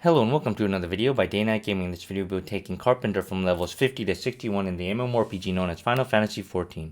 Hello and welcome to another video by Day Night Gaming. In this video we'll be taking Carpenter from levels 50 to 61 in the MMORPG known as Final Fantasy XIV.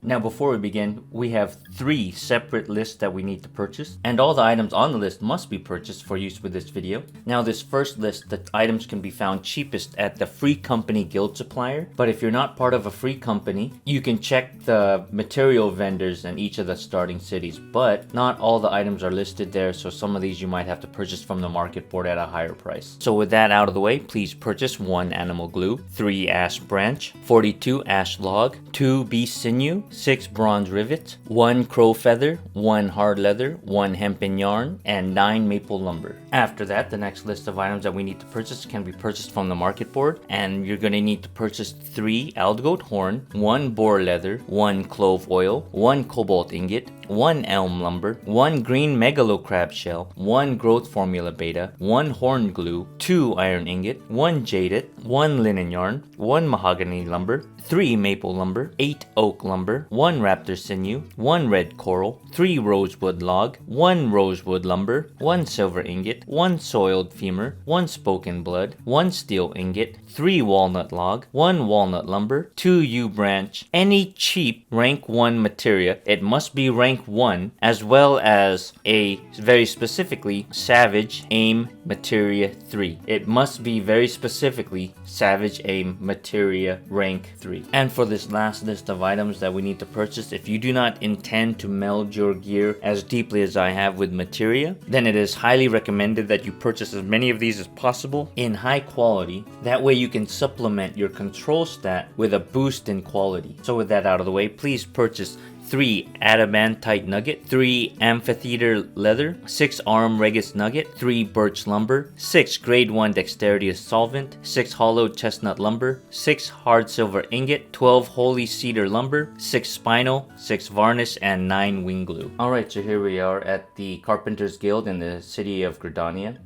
Now before we begin, we have 3 separate lists that we need to purchase, and all the items on the list must be purchased for use with this video. Now this first list, the items can be found cheapest at the Free Company Guild Supplier, but if you're not part of a free company, you can check the material vendors in each of the starting cities, but not all the items are listed there, so some of these you might have to purchase from the market board at a higher price. So with that out of the way, please purchase 1 animal glue, 3 ash branch, 42 ash log, 2 beast sinew, 6 bronze rivets, 1 crow feather, 1 hard leather, 1 hempen yarn, and 9 maple lumber. After that, the next list of items that we need to purchase can be purchased from the market board, and you're going to need to purchase 3 algoat horn, 1 boar leather, 1 clove oil, 1 cobalt ingot, 1 elm lumber, 1 green megalo crab shell, 1 growth formula beta, 1 horn glue, 2 iron ingot, 1 jaded, 1 linen yarn, 1 mahogany lumber, 3 maple lumber, 8 oak lumber, 1 raptor sinew, 1 red coral, 3 rosewood log, 1 rosewood lumber, 1 silver ingot, 1 soiled femur, 1 spoken blood, 1 steel ingot, 3 walnut log, 1 walnut lumber, 2 yew branch, any cheap rank 1 materia. It must be rank 1, as well as a very specifically Savage Aim Materia 3. It must be very specifically Savage Aim Materia rank 3. And for this last list of items that we need to purchase, if you do not intend to meld your gear as deeply as I have with materia, then it is highly recommended that you purchase as many of these as possible in high quality. That way you can supplement your control stat with a boost in quality. So with that out of the way, please purchase 3 adamantite nugget, 3 amphitheater leather, 6 arm regis nugget, 3 birch lumber, 6 grade 1 dexterity solvent, 6 hollowed chestnut lumber, 6 hard silver ingot, 12 holy cedar lumber, 6 spinel, 6 varnish, and 9 wing glue. Alright, so here we are at the Carpenters Guild in the city of Gridania.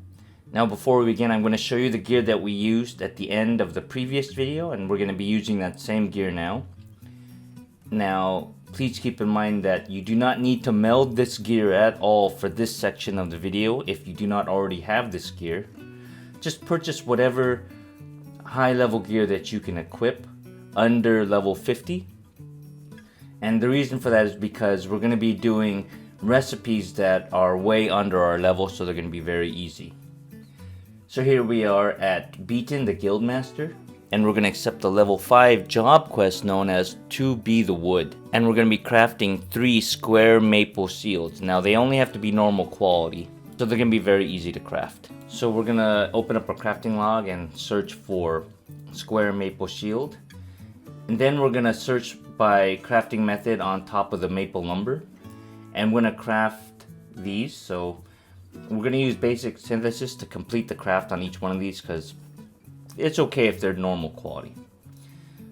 Now before we begin, I'm going to show you the gear that we used at the end of the previous video, and we're going to be using that same gear now. Now, please keep in mind that you do not need to meld this gear at all for this section of the video if you do not already have this gear. Just purchase whatever high level gear that you can equip under level 50. And the reason for that is because we're going to be doing recipes that are way under our level, so they're going to be very easy. So here we are at Beaton the Guildmaster, and we're going to accept the level 5 job quest known as To Be the Wood. And we're going to be crafting 3 square maple shields. Now they only have to be normal quality, so they're going to be very easy to craft. So we're going to open up our crafting log and search for square maple shield. And then we're going to search by crafting method on top of the maple lumber. And we're going to craft these. So we're going to use basic synthesis to complete the craft on each one of these, because it's okay if they're normal quality.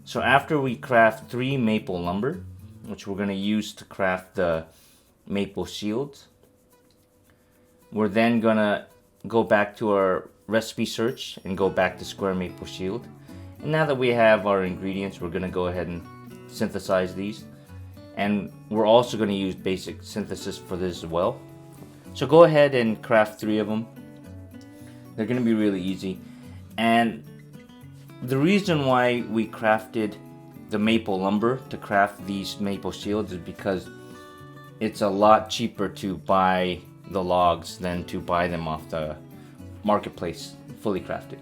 So after we craft 3 maple lumber, which we're going to use to craft the maple shields, we're then going to go back to our recipe search and go back to square maple shield. And now that we have our ingredients, we're going to go ahead and synthesize these. And we're also going to use basic synthesis for this as well. So go ahead and craft 3 of them. They're going to be really easy. And the reason why we crafted the maple lumber to craft these maple shields is because it's a lot cheaper to buy the logs than to buy them off the marketplace fully crafted.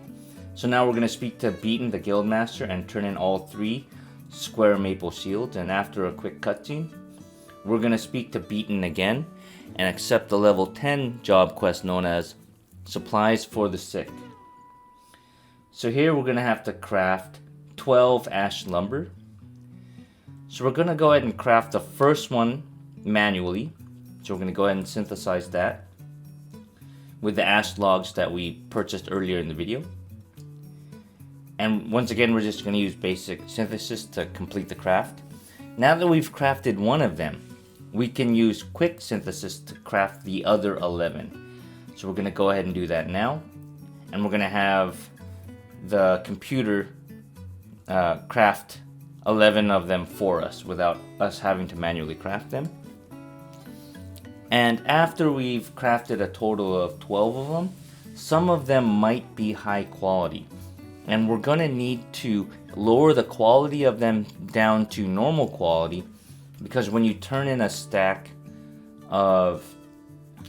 So now we're going to speak to Beaton the Guildmaster and turn in all 3 square maple shields. And after a quick cutscene, we're going to speak to Beaton again and accept the level 10 job quest known as Supplies for the Sick. So here we're going to have to craft 12 ash lumber. So we're going to go ahead and craft the first one manually. So we're going to go ahead and synthesize that with the ash logs that we purchased earlier in the video. And once again, we're just going to use basic synthesis to complete the craft. Now that we've crafted one of them, we can use quick synthesis to craft the other 11. So we're going to go ahead and do that now. And we're going to have the computer craft 11 of them for us without us having to manually craft them. And after we've crafted a total of 12 of them, some of them might be high quality. And we're going to need to lower the quality of them down to normal quality, because when you turn in a stack of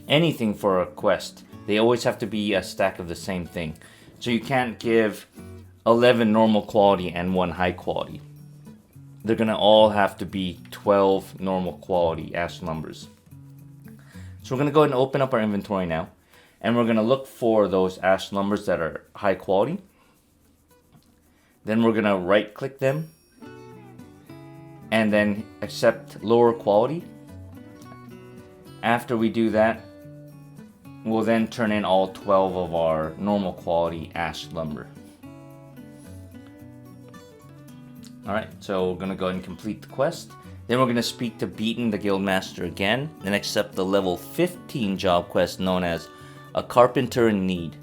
anything for a quest, they always have to be a stack of the same thing. So you can't give 11 normal quality and 1 high quality. They're going to all have to be 12 normal quality ash lumbers. So we're going to go ahead and open up our inventory now, and we're going to look for those ash lumbers that are high quality. Then we're going to right click them and then accept lower quality. After we do that, we'll then turn in all 12 of our normal quality ash lumber. Alright, so we're going to go ahead and complete the quest. Then we're going to speak to Beaton the Guildmaster again and accept the level 15 job quest known as a Carpenter in Need.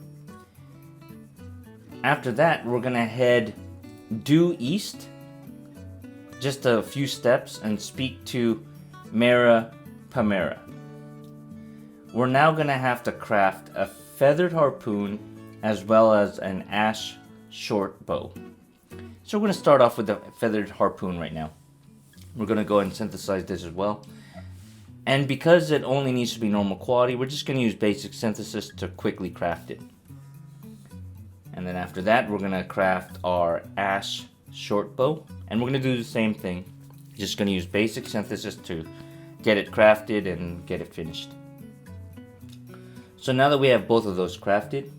After that, we're going to head due east just a few steps and speak to Mara Pamera. We're now going to have to craft a feathered harpoon as well as an ash short bow. So we're going to start off with the feathered harpoon right now. We're going to go ahead and synthesize this as well. And because it only needs to be normal quality, we're just going to use basic synthesis to quickly craft it. And then after that, we're going to craft our ash short bow. And we're going to do the same thing. Just going to use basic synthesis to get it crafted and get it finished. So now that we have both of those crafted,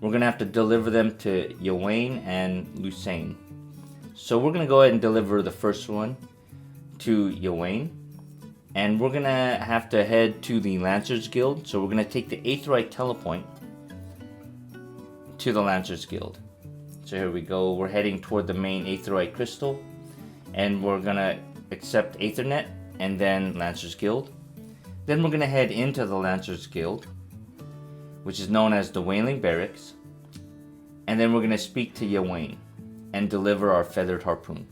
we're going to have to deliver them to Yawain and Lusain. So we're going to go ahead and deliver the first one to Yawain. And we're going to have to head to the Lancers Guild. So we're going to take the Aetheryte Telepoint to the Lancers Guild. So here we go. We're heading toward the main Aetheryte Crystal. And we're going to accept Aethernet and then Lancers Guild. Then we're going to head into the Lancers Guild, which is known as the Whaling Barracks. And then we're going to speak to Yawain and deliver our feathered harpoon.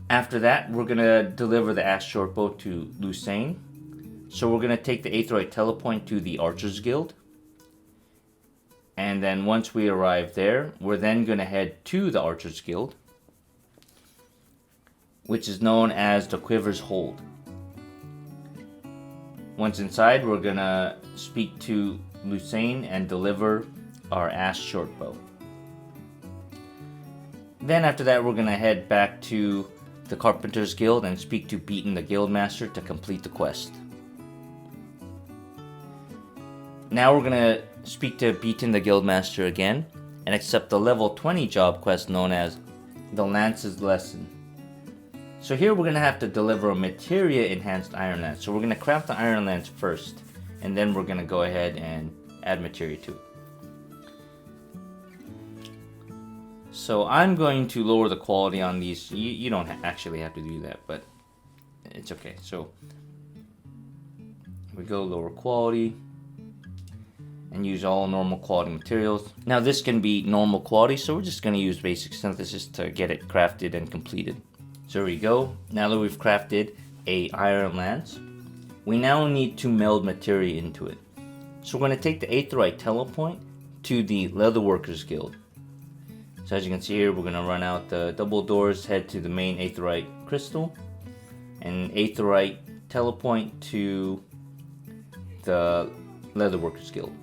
After that, we're going to deliver the ash short bow to Lusain. So we're going to take the Aetheryte Telepoint to the Archers Guild. And then once we arrive there, we're then going to head to the Archers Guild, which is known as the Quiver's Hold. Once inside, we're going to speak to Lusain and deliver our ash short bow. Then after that, we're going to head back to the Carpenter's Guild and speak to Beaton the Guildmaster to complete the quest. Now we're going to speak to Beaton the Guildmaster again and accept the level 20 job quest known as the Lance's Lesson. So here we're going to have to deliver a materia enhanced iron lance. So we're going to craft the iron lance first, and then we're going to go ahead and add materia to it. So I'm going to lower the quality on these. You don't actually have to do that, but it's okay. So we go lower quality and use all normal quality materials. Now this can be normal quality, so we're just going to use basic synthesis to get it crafted and completed. So here we go. Now that we've crafted a iron lance, we now need to meld materia into it. So we're going to take the Aetheryte Telepoint to the Leatherworkers Guild. So as you can see here, we're going to run out the double doors, head to the main Aetheryte Crystal, and Aetheryte Telepoint to the Leatherworkers Guild.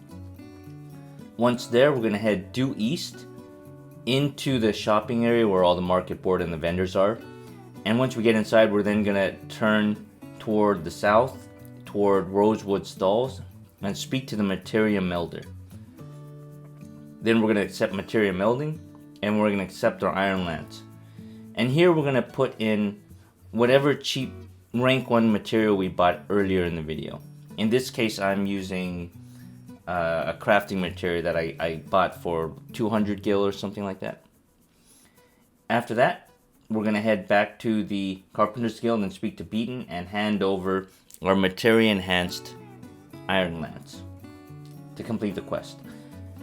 Once there, we're going to head due east into the shopping area where all the market board and the vendors are. And once we get inside, we're then going to turn toward the south, toward Rosewood Stalls, and speak to the Materia Melder. Then we're going to accept Materia Melding, and we're going to accept our Iron Lance. And here we're going to put in whatever cheap rank 1 material we bought earlier in the video. In this case, I'm using a crafting material that I bought for 200 gil or something like that. After that, we're going to head back to the Carpenter's Guild and speak to Beaton and hand over our materia enhanced Iron Lance to complete the quest.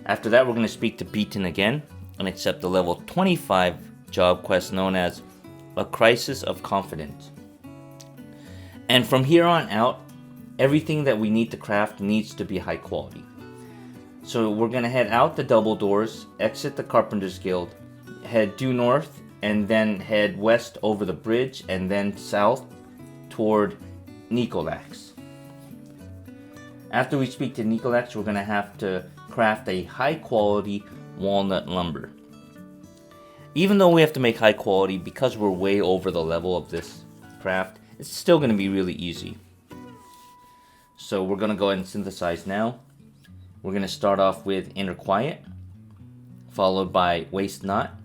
After that, we're going to speak to Beaton again and accept the level 25 job quest known as a Crisis of Confidence. And from here on out, everything that we need to craft needs to be high quality. So we're going to head out the double doors, exit the Carpenter's Guild, head due north, and then head west over the bridge, and then south toward Nicolax. After we speak to Nicolax, we're going to have to craft a high quality walnut lumber. Even though we have to make high quality, because we're way over the level of this craft, it's still going to be really easy. So we're going to go ahead and synthesize now. We're going to start off with Inner Quiet, followed by Waste Not,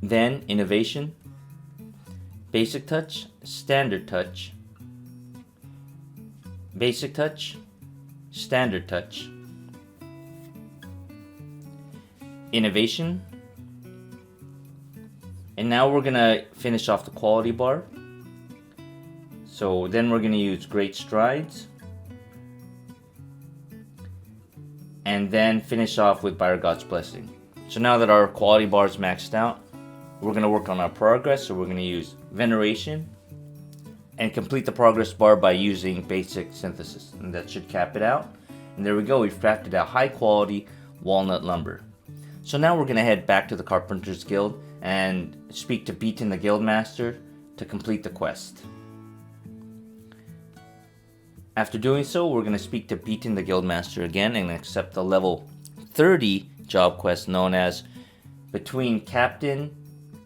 then Innovation, Basic Touch, Standard Touch, Basic Touch, Standard Touch, Innovation, and now we're going to finish off the quality bar. So then we're going to use Great Strides, and then finish off with By God's Blessing. So now that our quality bar is maxed out, we're going to work on our progress. So we're going to use Veneration and complete the progress bar by using Basic Synthesis, and that should cap it out. And there we go, we've crafted a high quality walnut lumber. So now we're going to head back to the Carpenter's Guild and speak to Beaton the Guildmaster to complete the quest. After doing so, we're going to speak to Beaton the Guildmaster again and accept the level 30 job quest known as Between Captain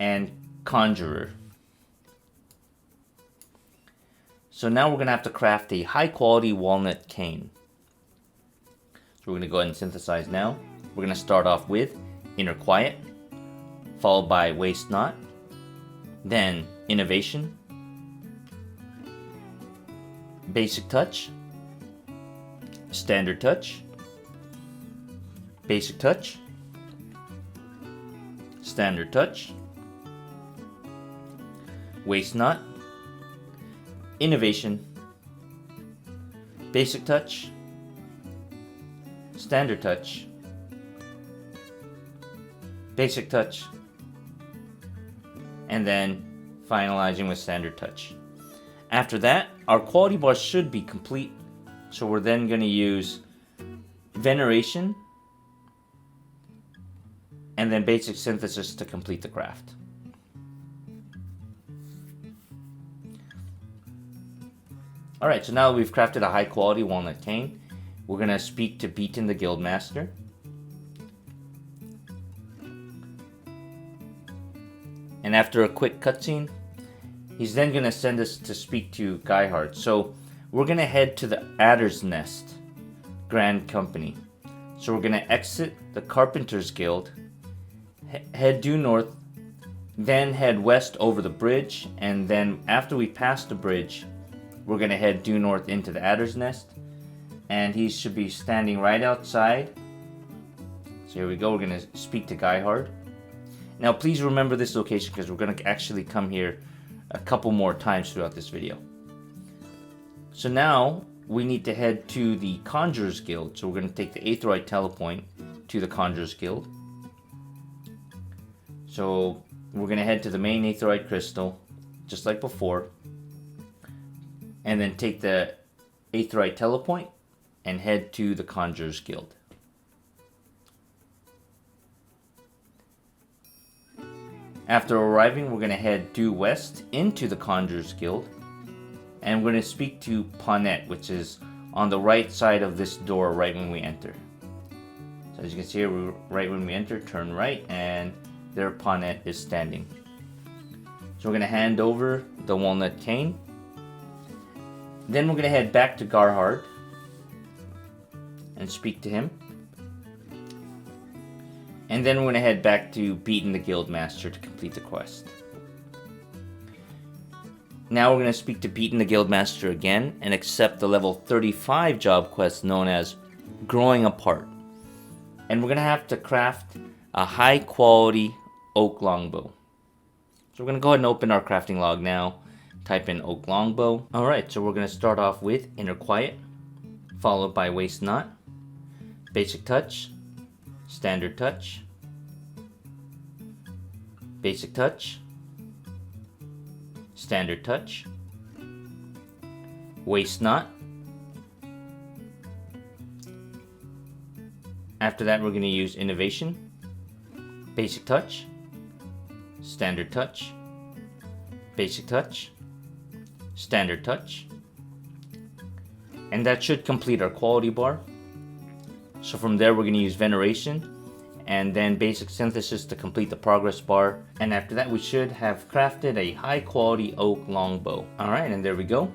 and Conjurer. So now we're going to have to craft a high quality walnut cane. So we're going to go ahead and synthesize now. We're going to start off with Inner Quiet, followed by Waste Not, then Innovation, Basic Touch, Standard Touch, Basic Touch, Standard Touch, Waste Not, Innovation, Basic Touch, Standard Touch, Basic Touch, and then finalizing with Standard Touch. After that, our quality bar should be complete, so we're then going to use Veneration and then Basic Synthesis to complete the craft. Alright, so now that we've crafted a high quality walnut cane, we're going to speak to Beaton the Guildmaster. And after a quick cutscene, he's then going to send us to speak to Geihard. So we're going to head to the Adder's Nest Grand Company. So we're going to exit the Carpenter's Guild, head due north, then head west over the bridge, and then after we pass the bridge, we're going to head due north into the Adder's Nest, and he should be standing right outside. So here we go, we're going to speak to Geihard. Now please remember this location because we're going to actually come here a couple more times throughout this video. So now we need to head to the Conjurer's Guild. So we're going to take the Aetheroid Telepoint to the Conjurer's Guild. So we're going to head to the main Aetheroid Crystal, just like before. And then take the Aetheroid Telepoint and head to the Conjurer's Guild. After arriving, we're going to head due west into the Conjurer's Guild, and we're going to speak to Pawnette, which is on the right side of this door right when we enter. So as you can see here, right when we enter, turn right, and there Pawnette is standing. So we're going to hand over the walnut cane. Then we're going to head back to Geihard and speak to him. And then we're going to head back to Beaton the Guildmaster to complete the quest. Now we're going to speak to Beaton the Guildmaster again and accept the level 35 job quest known as Growing Apart. And we're going to have to craft a high quality oak longbow. So we're going to go ahead and open our crafting log now. Type in oak longbow. Alright, so we're going to start off with Inner Quiet, followed by Waste Not, Basic Touch, Standard Touch, Basic Touch, Standard Touch, waste not. After that, we're going to use innovation, basic touch, standard touch, basic touch, standard touch, and that should complete our quality bar. So from there, we're going to use veneration and then basic synthesis to complete the progress bar. And after that, we should have crafted a high quality oak longbow. Alright, and there we go.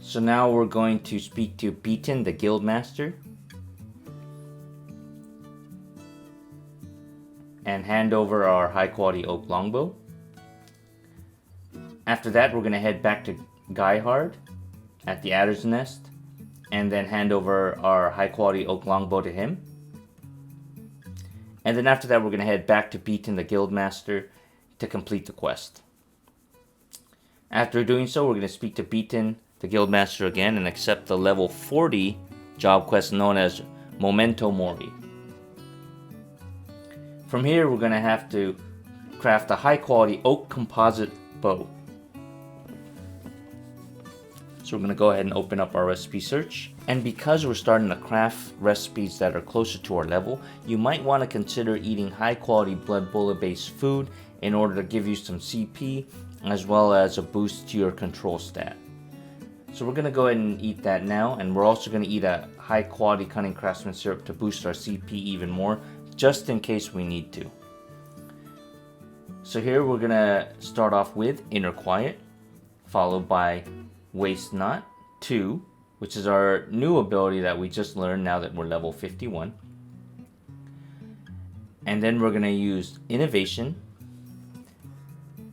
So now we're going to speak to Beaton, the guild master, and hand over our high quality oak longbow. After that, we're going to head back to Guyhard at the Adder's Nest and then hand over our high quality oak longbow to him. And then after that, we're going to head back to Beaton, the guild master, to complete the quest. After doing so, we're going to speak to Beaton, the guild master, again and accept the level 40 job quest known as Memento Mori. From here, we're going to have to craft a high quality oak composite bow. So we're going to go ahead and open up our recipe search. And because we're starting to craft recipes that are closer to our level, you might want to consider eating high quality blood bullet based food in order to give you some CP as well as a boost to your control stat. So we're going to go ahead and eat that now, and we're also going to eat a high quality cunning craftsman syrup to boost our CP even more, just in case we need to. So here we're going to start off with Inner Quiet, followed by Waste Not 2, which is our new ability that we just learned now that we're level 51. And then we're going to use Innovation,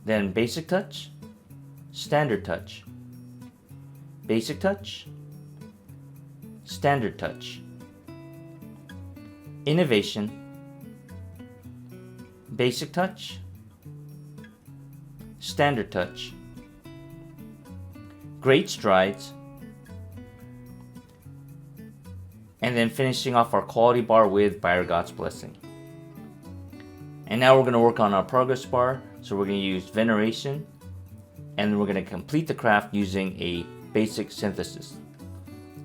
then Basic Touch, Standard Touch, Basic Touch, Standard Touch, Innovation, Basic Touch, Standard Touch, Great Strides, and then finishing off our quality bar with By God's Blessing. And now we're going to work on our progress bar. So we're going to use Veneration, and we're going to complete the craft using a basic synthesis.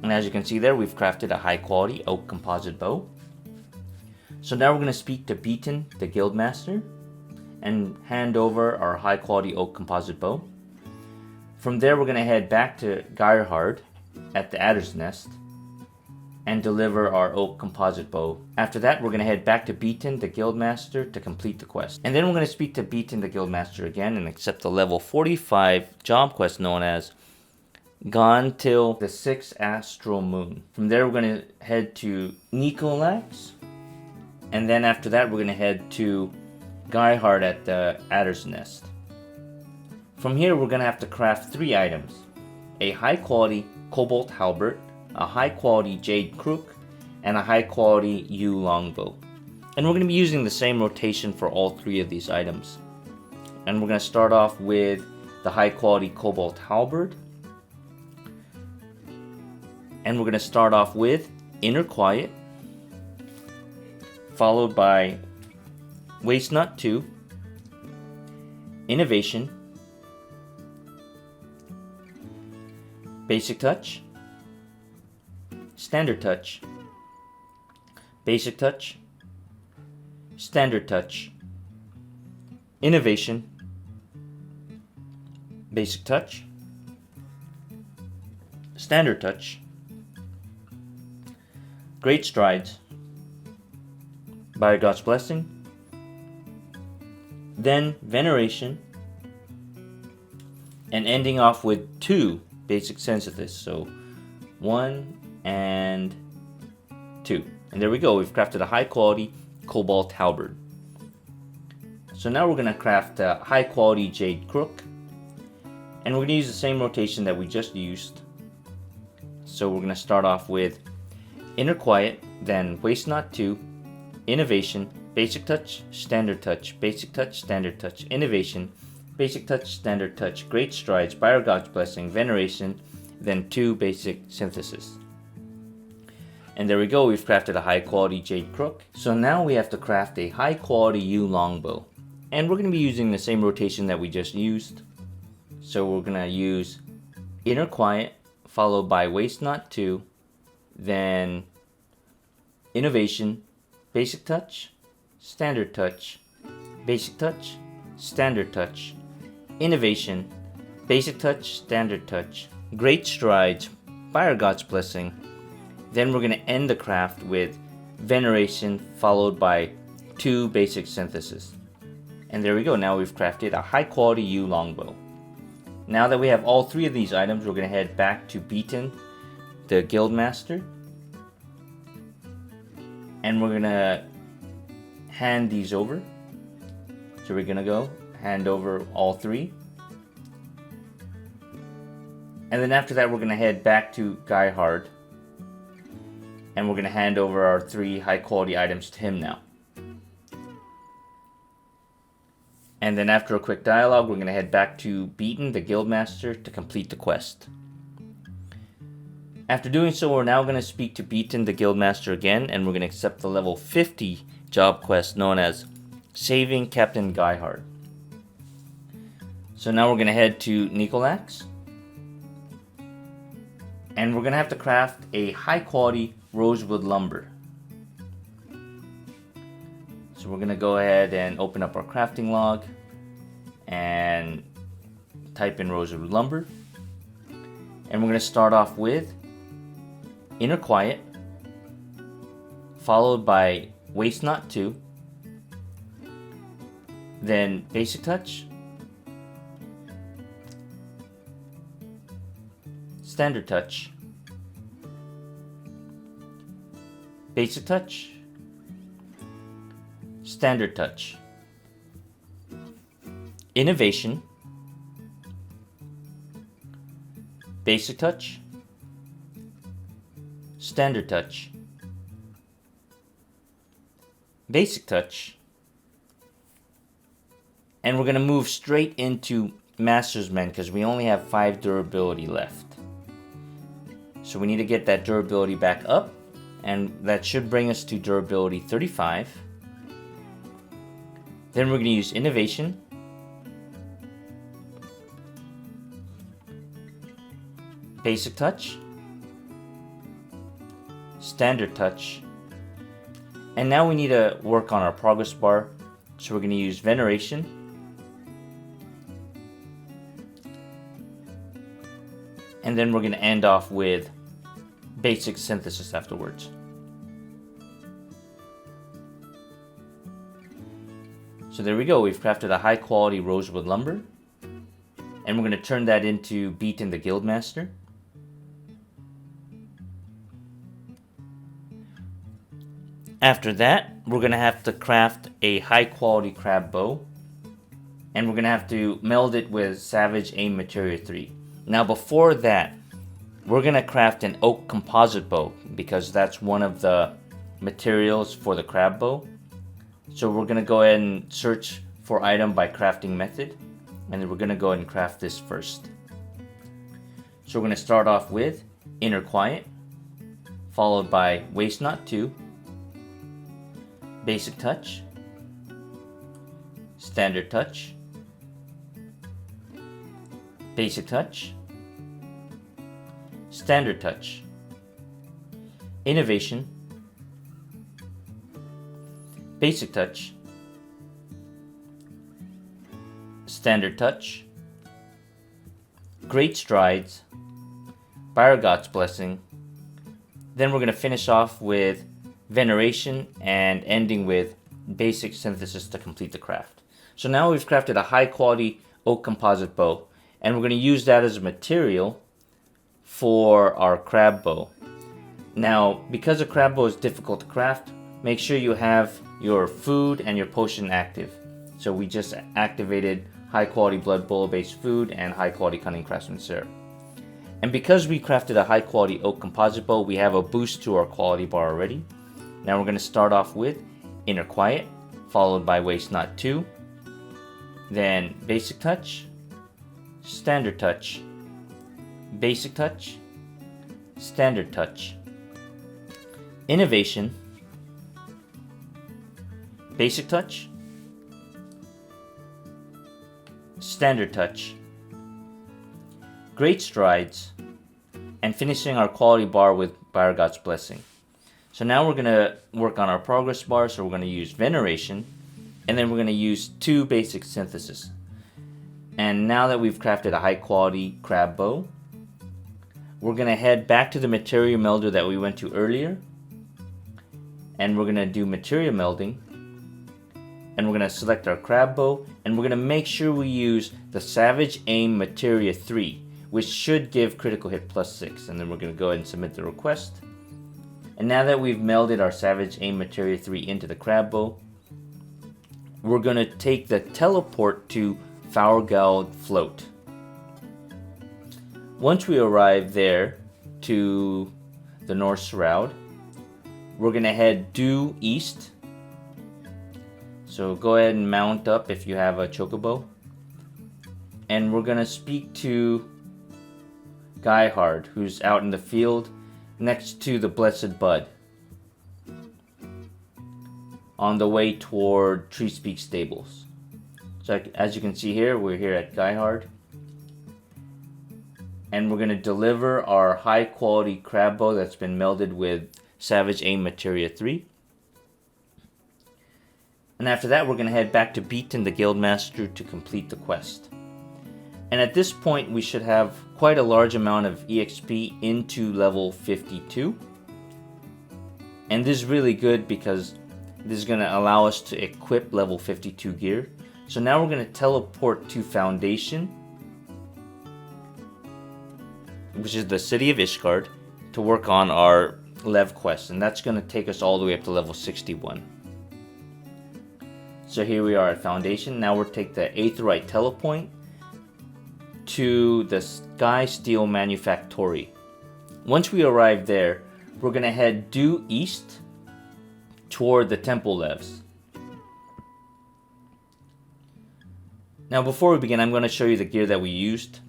And as you can see there, we've crafted a high quality oak composite bow. So now we're going to speak to Beaton, the guild master, and hand over our high quality oak composite bow. From there, we're going to head back to Guyhard at the Adder's Nest and deliver our oak composite bow. After that, we're going to head back to Beaton, the guild master, to complete the quest. And then we're going to speak to Beaton, the guild master, again and accept the level 45 job quest known as Gone Till the 6th Astral Moon. From there, we're going to head to Nikolax, and then after that, we're going to head to Guyhard at the Adder's Nest. From here, we're going to have to craft 3 items: a high quality cobalt halberd, a high quality jade crook, and a high quality yew longbow. And we're going to be using the same rotation for all 3 of these items. And we're going to start off with the high quality cobalt halberd. And we're going to start off with Inner Quiet, followed by Waste Not 2, Innovation, Basic Touch, Standard Touch, Basic Touch, Standard Touch, Innovation, Basic Touch, Standard Touch, Great Strides, By God's Blessing, then Veneration, and ending off with 2 basic synthesis. So 1 and 2. And there we go, we've crafted a high quality cobalt halberd. So now we're going to craft a high quality jade crook, and we're going to use the same rotation that we just used. So we're going to start off with Inner Quiet, then Waste Not 2, Innovation, Basic Touch, Standard Touch, Basic Touch, Standard Touch, Innovation, Basic Touch, Standard Touch, Great Strides, By God's Blessing, Veneration, then 2 basic synthesis. And there we go, we've crafted a high quality jade crook. So now we have to craft a high quality yew longbow. And we're going to be using the same rotation that we just used. So we're going to use Inner Quiet, followed by Waste Not 2, then Innovation, Basic Touch, Standard Touch, Basic Touch, Standard Touch, Innovation, Basic Touch, Standard Touch, Great Strides, Fire God's Blessing. Then we're going to end the craft with Veneration followed by 2 Basic Synthesis. And there we go, now we've crafted a high quality yew longbow. Now that we have all 3 of these items, we're going to head back to Beaton, the Guildmaster. And we're going to hand these over. So we're going to go hand over all 3. And then after that, we're going to head back to Guy Hard. And we're going to hand over our 3 high quality items to him now. And then after a quick dialogue, we're going to head back to Beaton, the Guildmaster, to complete the quest. After doing so, we're now going to speak to Beaton, the Guildmaster again, and we're going to accept the level 50 job quest known as Saving Captain Guyhard. So now we're going to head to Nicolax. And we're going to have to craft a high quality rosewood lumber. So we're going to go ahead and open up our crafting log and type in rosewood lumber. And we're going to start off with Inner Quiet, followed by Waste Not 2, then Basic Touch, Standard Touch, Basic Touch, Standard Touch, Innovation, Basic Touch, Standard Touch, Basic Touch, and we're going to move straight into Master's Mend because we only have 5 durability left. So we need to get that durability back up, and that should bring us to durability 35. Then we're going to use Innovation, Basic Touch, Standard Touch, and now we need to work on our progress bar. So we're going to use Veneration, and then we're going to end off with Basic Synthesis afterwards. So there we go, we've crafted a high quality rosewood lumber, and we're going to turn that into Beaton the Guildmaster. After that, we're going to have to craft a high quality crab bow, and we're going to have to meld it with Savage Aim Materia 3. Now before that, we're going to craft an oak composite bow because that's one of the materials for the crab bow. So we're going to go ahead and search for item by crafting method, and then we're going to go ahead and craft this first. So we're going to start off with Inner Quiet, followed by Waste Not 2, Basic Touch, Standard Touch, Basic Touch, Standard Touch, Innovation, Basic Touch, Standard Touch, Great Strides, Fire God's Blessing. Then we're going to finish off with Veneration and ending with Basic Synthesis to complete the craft. So now we've crafted a high quality oak composite bow, and we're going to use that as a material for our crab bow. Now, because a crab bow is difficult to craft, make sure you have your food and your potion active. So we just activated high quality blood bowl based food and high quality cunning craftsman syrup. And because we crafted a high quality oak composite bow, we have a boost to our quality bar already. Now we're going to start off with Inner Quiet, followed by Waste Not 2, then Basic Touch, Standard Touch, Basic Touch, Standard Touch, Innovation, Basic Touch, Standard Touch, Great Strides, and finishing our quality bar with By God's Blessing. So now we're going to work on our progress bar. So we're going to use Veneration, and then we're going to use 2 basic synthesis. And now that we've crafted a high quality crab bow, we're going to head back to the material melder that we went to earlier, and we're going to do material melding, and we're going to select our crab bow, and we're going to make sure we use the Savage Aim Materia 3, which should give critical hit +6, and then we're going to go ahead and submit the request. And now that we've melded our Savage Aim Materia 3 into the crab bow, we're going to take the teleport to Faurgeld Float. Once we arrive there to the North Shroud, we're going to head due east. So go ahead and mount up if you have a chocobo. And we're going to speak to Geihard, who's out in the field next to the Blessed Bud, on the way toward Treespeak Stables. So as you can see here, we're here at Geihard, and we're going to deliver our high quality crab bow that's been melded with Savage Aim Materia 3. And after that, we're going to head back to Beaton the Guildmaster to complete the quest. And at this point, we should have quite a large amount of EXP into level 52. And this is really good because this is going to allow us to equip level 52 gear. So now we're going to teleport to Foundation, which is the city of Ishgard, to work on our Lev quest. And that's going to take us all the way up to level 61. So here we are at Foundation. Now we'll take the Aetheryte Telepoint to the Sky Steel Manufactory. Once we arrive there, we're going to head due east toward the Temple Leves. Now before we begin, I'm going to show you the gear that we used.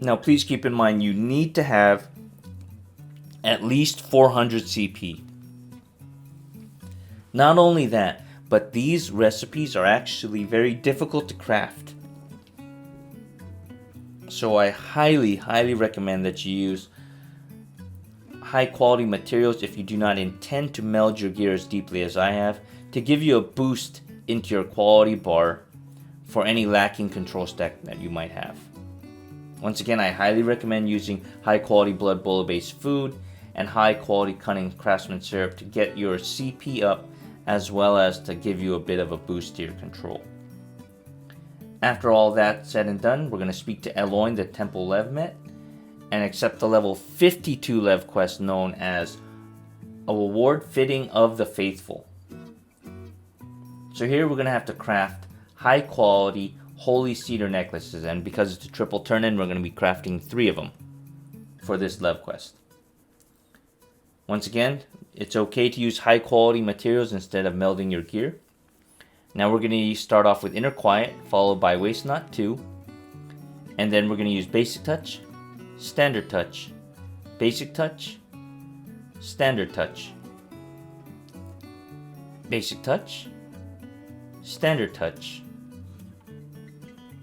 Now please keep in mind you need to have at least 400 CP. Not only that, but these recipes are actually very difficult to craft. So I highly recommend that you use high quality materials if you do not intend to meld your gear as deeply as I have, to give you a boost into your quality bar for any lacking control stack that you might have. Once again, I highly recommend using high quality Blood Bola based food and high quality Cunning Craftsman syrup to get your CP up, as well as to give you a bit of a boost to your control. After all that said and done, we're going to speak to Eloin, the Temple Lev Met, and accept the level 52 Lev quest known as a reward fitting of the faithful. So here we're going to have to craft high quality holy cedar necklaces, and because it's a triple turn-in, we're going to be crafting 3 of them for this Lev quest. Once again, it's okay to use high quality materials instead of melding your gear. Now we're going to start off with Inner Quiet, followed by Waste Not 2, and then we're going to use Basic Touch, Standard Touch, Basic Touch, Standard Touch, Basic Touch, Standard Touch,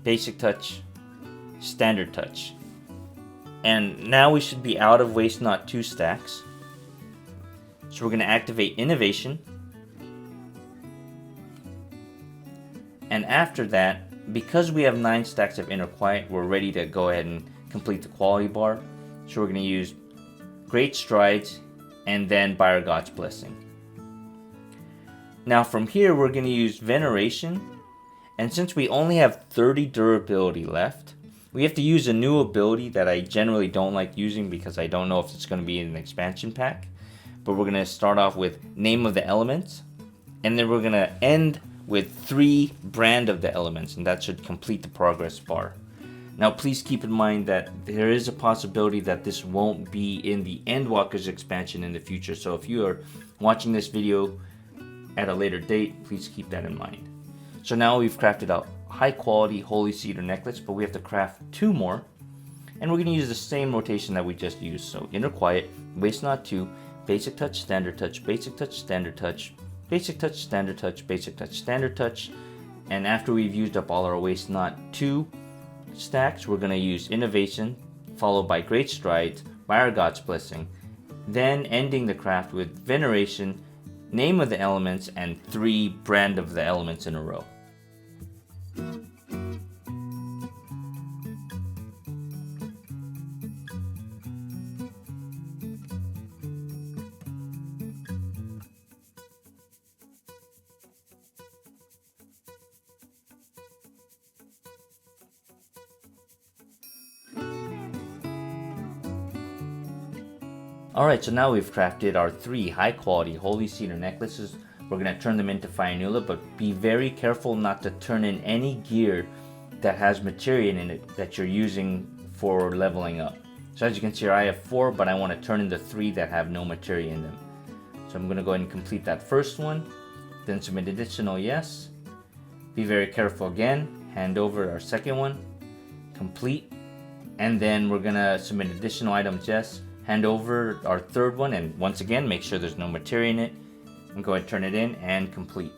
Basic Touch, Standard Touch. And now we should be out of Waste Not 2 stacks. So we're going to activate Innovation. And after that, because we have 9 stacks of Inner Quiet, we're ready to go ahead and complete the quality bar. So we're going to use Great Strides and then By God's Blessing. Now from here, we're going to use Veneration. And since we only have 30 durability left, we have to use a new ability that I generally don't like using because I don't know if it's going to be in an expansion pack. But we're going to start off with Name of the Elements, and then we're going to end with 3 Brand of the Elements, and that should complete the progress bar. Now please keep in mind that there is a possibility that this won't be in the Endwalkers expansion in the future, so if you are watching this video at a later date, please keep that in mind. So now we've crafted a high quality holy cedar necklace, but we have to craft 2 more, and we're going to use the same rotation that we just used. So Inner Quiet, Waste Not 2, Basic Touch, Standard Touch, Basic Touch, Standard Touch, Basic Touch, Standard Touch, Basic Touch, Standard Touch. And after we've used up all our Waste Not 2, stacks, we're going to use innovation, followed by great strides, by our God's blessing, then ending the craft with veneration, name of the elements, and 3 brand of the elements in a row. Alright, so now we've crafted our 3 high quality holy cedar necklaces. We're going to turn them into Fionnuala, but be very careful not to turn in any gear that has materia in it that you're using for leveling up. So as you can see here, I have 4, but I want to turn in the 3 that have no materia in them. So I'm going to go ahead and complete that first one, then submit additional yes. Be very careful again, hand over our second one, complete, and then we're going to submit additional items yes. Hand over our third one, and once again make sure there's no materia in it, and go ahead and turn it in and complete.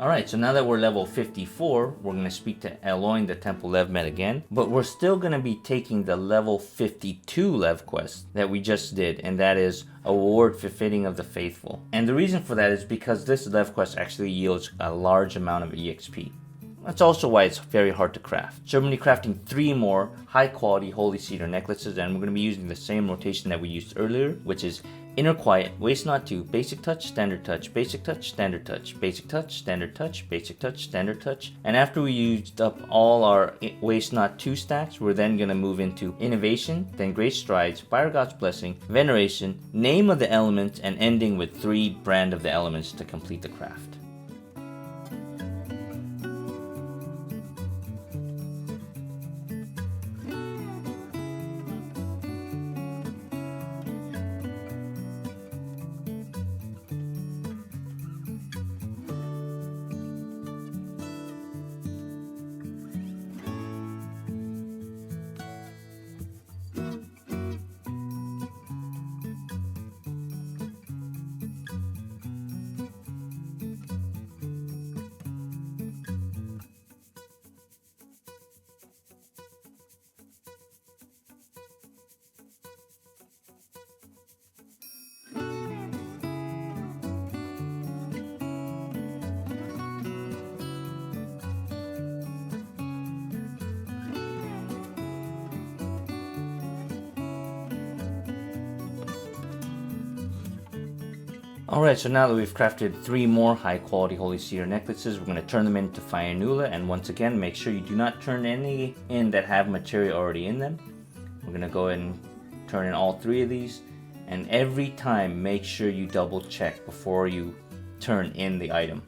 Alright, so now that we're level 54, we're going to speak to Eloin the Temple Levmet again, but we're still going to be taking the level 52 Lev quest that we just did, and that is Award Befitting of the Faithful. And the reason for that is because this Lev quest actually yields a large amount of EXP. That's also why it's very hard to craft. So we're going to be crafting 3 more high quality holy cedar necklaces, and we're going to be using the same rotation that we used earlier, which is Inner Quiet, Waste Not 2, Basic Touch, Standard Touch, Basic Touch, Standard Touch, Basic Touch, Standard Touch, Basic Touch, Standard Touch. And after we used up all our Waste Not 2 stacks, we're then going to move into Innovation, then Great Strides, by our God's Blessing, Veneration, Name of the Elements, and ending with 3 brand of the elements to complete the craft. Alright, so now that we've crafted 3 more high quality holy cedar necklaces, we're going to turn them into Fionnuala, and once again make sure you do not turn any in that have materia already in them. We're going to go ahead and turn in all 3 of these, and every time make sure you double check before you turn in the item.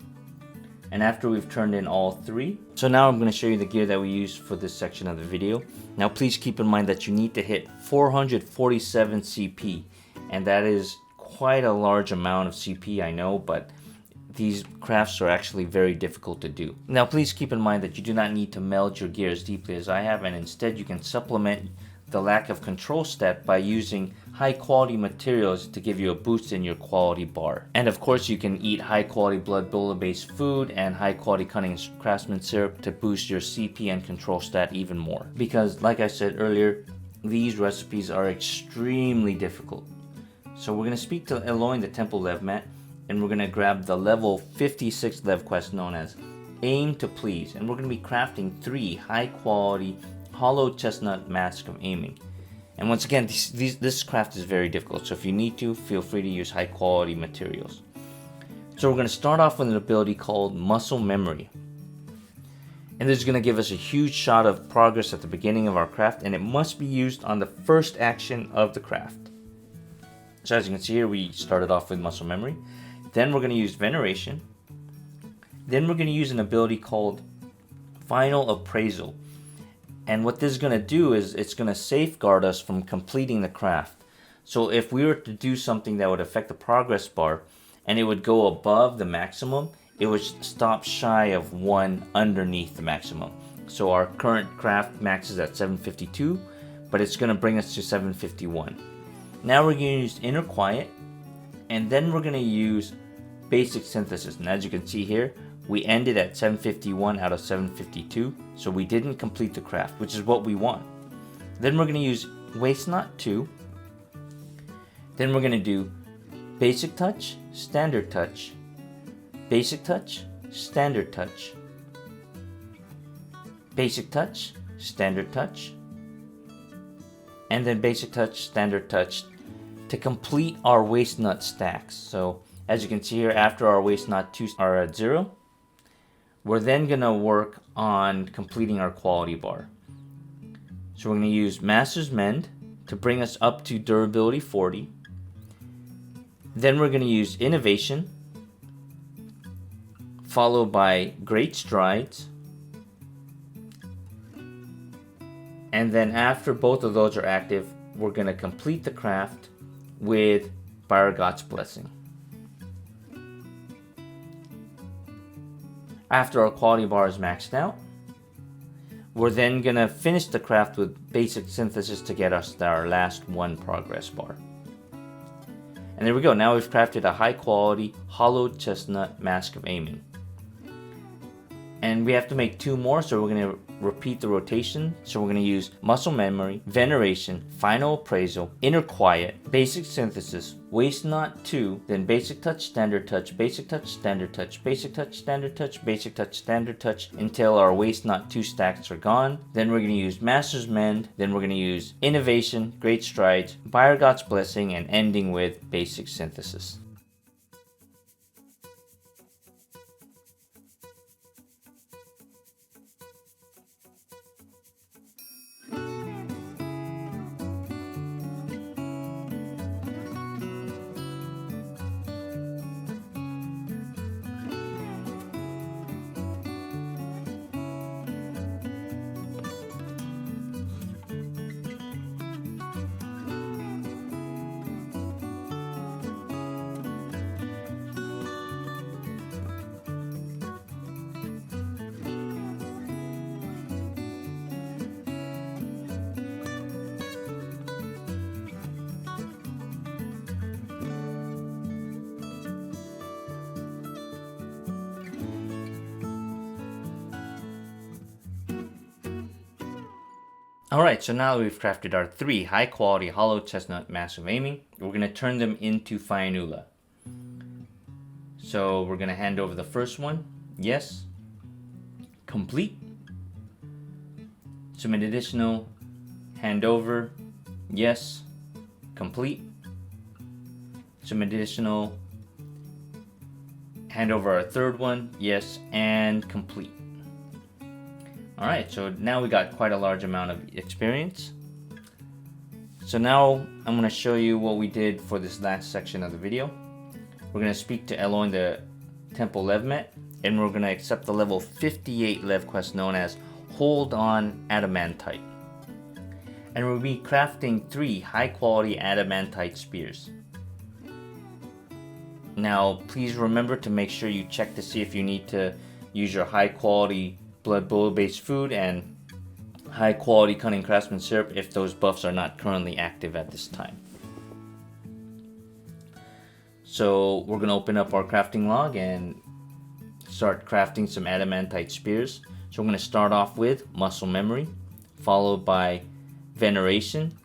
And after we've turned in all 3, so now I'm going to show you the gear that we used for this section of the video. Now please keep in mind that you need to hit 447 CP, and that is quite a large amount of CP, I know, but these crafts are actually very difficult to do. Now please keep in mind that you do not need to meld your gear as deeply as I have, and instead you can supplement the lack of control stat by using high quality materials to give you a boost in your quality bar. And of course you can eat high quality blood bola based food and high quality cunning craftsman syrup to boost your CP and control stat even more. Because like I said earlier, these recipes are extremely difficult. So we're going to speak to Eloin the Temple Levmet, and we're going to grab the level 56 Lev quest known as Aim to Please, and we're going to be crafting 3 high quality hollow chestnut masks of aiming. And once again, this craft is very difficult, so if you need to, feel free to use high quality materials. So we're going to start off with an ability called Muscle Memory. And this is going to give us a huge shot of progress at the beginning of our craft, and it must be used on the first action of the craft. So as you can see here, we started off with Muscle Memory. Then we're going to use Veneration. Then we're going to use an ability called Final Appraisal. And what this is going to do is it's going to safeguard us from completing the craft. So if we were to do something that would affect the progress bar and it would go above the maximum, it would stop shy of 1 underneath the maximum. So our current craft maxes at 752, but it's going to bring us to 751. Now we're going to use Inner Quiet, and then we're going to use Basic Synthesis. And as you can see here, We ended at 751 out of 752, so we didn't complete the craft, which is what we want. Then we're going to use Waste Not 2. Then we're going to do Basic Touch, Standard Touch, Basic Touch, Standard Touch, Basic Touch, Standard Touch, and then Basic Touch, Standard Touch to complete our Waste Nut stacks. So as you can see here, after our Waste Not 2 are at 0, we're then going to work on completing our quality bar. So we're going to use Master's Mend to bring us up to Durability 40. Then we're going to use Innovation, followed by Great Strides. And then after both of those are active, we're going to complete the craft with Byregot's Blessing. After our quality bar is maxed out, we're then going to finish the craft with Basic Synthesis to get us our last 1 progress bar. And there we go. Now we've crafted a high quality hollowed chestnut Mask of Aiming. And we have to make 2 more, so we're going to repeat the rotation. So we're going to use Muscle Memory, Veneration, Final Appraisal, Inner Quiet, Basic Synthesis, Waste Not 2, then Basic Touch, Standard Touch, Basic Touch, Standard Touch, Basic Touch, Standard Touch, Basic Touch, Standard Touch, until our Waste Not 2 stacks are gone. Then we're going to use Master's Mend, then we're going to use Innovation, Great Strides, Byregot's Blessing, and ending with Basic Synthesis. Alright, so now that we've crafted our 3 high quality hollow chestnut Mask of Aiming, we're going to turn them into Fionnuala. So we're going to hand over the first one, yes, complete, submit additional, hand over, yes, complete, submit additional, hand over our third one, yes, and complete. Alright, so now we got quite a large amount of experience. So now I'm going to show you what we did for this last section of the video. We're going to speak to Eloin the Temple Levmet, and we're going to accept the level 58 Lev quest known as Hold On Adamantite. And we'll be crafting 3 high quality adamantite spears. Now please remember to make sure you check to see if you need to use your high quality Blood Bowl based food and high quality Cunning Craftsman syrup if those buffs are not currently active at this time. So we're going to open up our crafting log and start crafting some adamantite spears. So we're going to start off with Muscle Memory, followed by Veneration,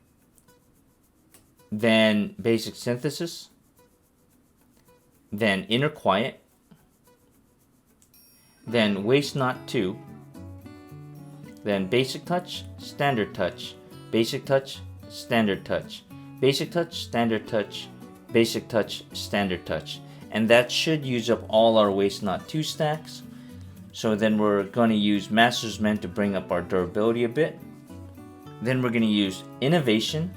then Basic Synthesis, then Inner Quiet, then Waste Not 2, then Basic Touch, Standard Touch, Basic Touch, Standard Touch, Basic Touch, Standard Touch, Basic Touch, Standard Touch. And that should use up all our Waste Not 2 stacks. So then we're going to use Master's Mend to bring up our durability a bit. Then we're going to use Innovation,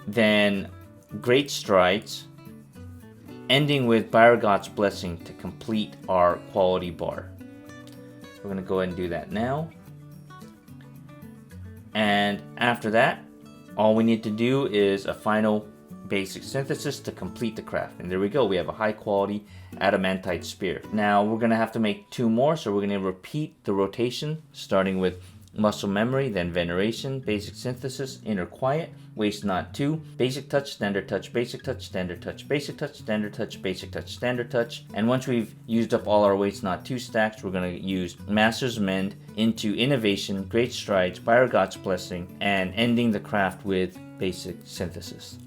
then Great Strides, ending with Byregot's Blessing to complete our quality bar. We're going to go ahead and do that now. And after that, all we need to do is a final Basic Synthesis to complete the craft. And there we go, we have a high quality adamantite spear. Now we're going to have to make 2 more, so we're going to repeat the rotation, starting with Muscle Memory, then Veneration, Basic Synthesis, Inner Quiet, Waste Not 2, Basic Touch, Standard Touch, Basic Touch, Standard Touch, Basic Touch, Standard Touch, Basic Touch, Standard Touch. And once we've used up all our Waste Not 2 stacks, we're going to use Master's Mend into Innovation, Great Strides, By God's Blessing, and ending the craft with Basic Synthesis.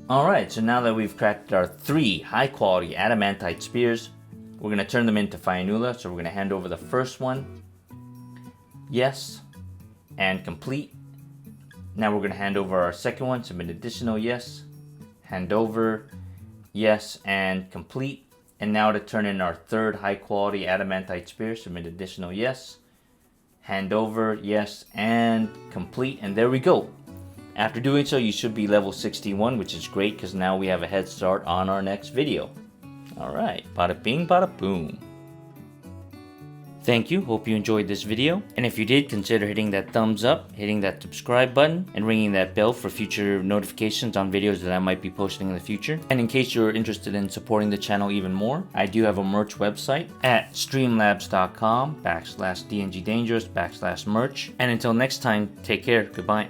Alright, so now that we've cracked our 3 high quality adamantite spears, we're going to turn them into Fionnuala. So we're going to hand over the first one, yes, and complete. Now we're going to hand over our second one, submit additional, yes, hand over, yes, and complete. And now to turn in our third high quality adamantite spear, submit additional, yes, hand over, yes, and complete. And there we go. After doing so, you should be level 61, which is great because now we have a head start on our next video. Alright, bada bing, bada boom. Thank you, hope you enjoyed this video. And if you did, consider hitting that thumbs up, hitting that subscribe button, and ringing that bell for future notifications on videos that I might be posting in the future. And in case you're interested in supporting the channel even more, I do have a merch website at streamlabs.com/DNGdangerous/merch. And until next time, take care, goodbye.